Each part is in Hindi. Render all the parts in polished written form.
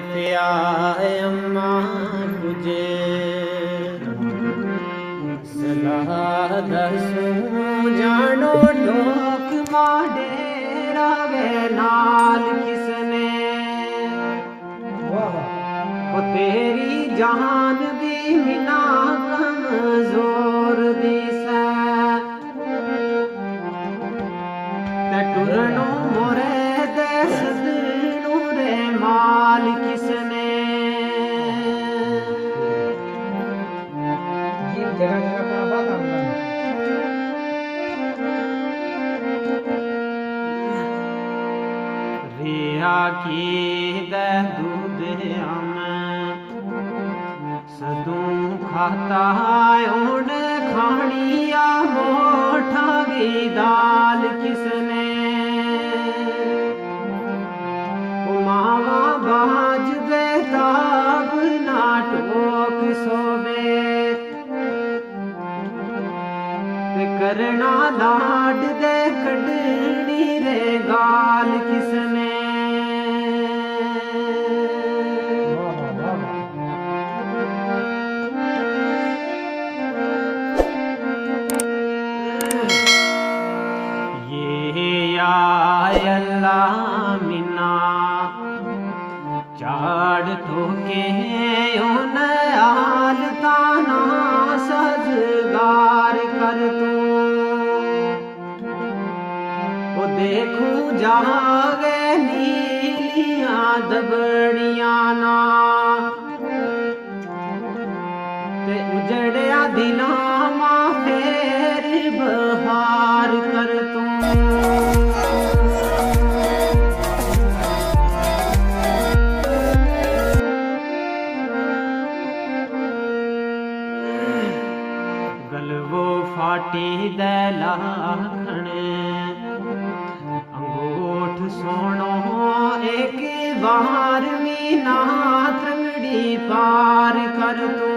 पिया अम्मा मुझे सलाह दसूं जानो डोक माडे रावे नाल किसने वो तेरी जान भी मिना कमजोर दिसे ते टुरनो मोरे दे सदनू रे माल किसने रिया की दे दूध हम सदू खाता उड़ खानिया मोठा की दाल किसने मावा बाज बेताब ना टोक सोबे करना लाड दे कड़नी रे गाल किसने अल्लाह मिना चाड़ ठोके उन आल ताना सजगार कर तू वो देखूं जागे नीलियां दबड़ियां ना ते उजड़िया दिला मा फेर बहार कर तू गलवो फाटी दे लाखण अंगूठ सोनो एक बार मीना त्रंगड़ी पार कर तू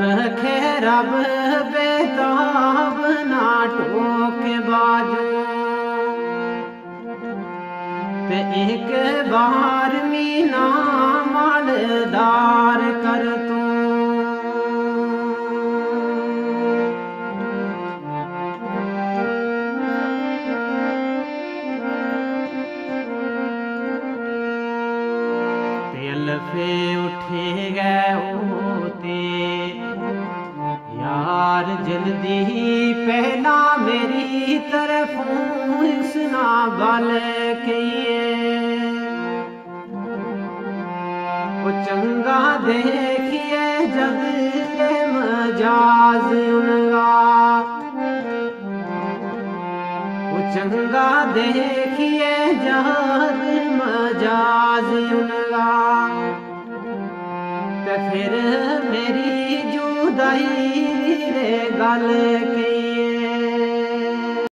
रखे रब बेताब ना टोक बाजू ते एक बार मीना मालदार कर तू लफे उठे गए होते यार जल्दी पहला मेरी तरफों इसना बल कहिए वो चंगा देखिए जग के मजाज उनका वो चंगा देखिए जग मजाज उनका ते फिर मेरी जुदाई रे गल की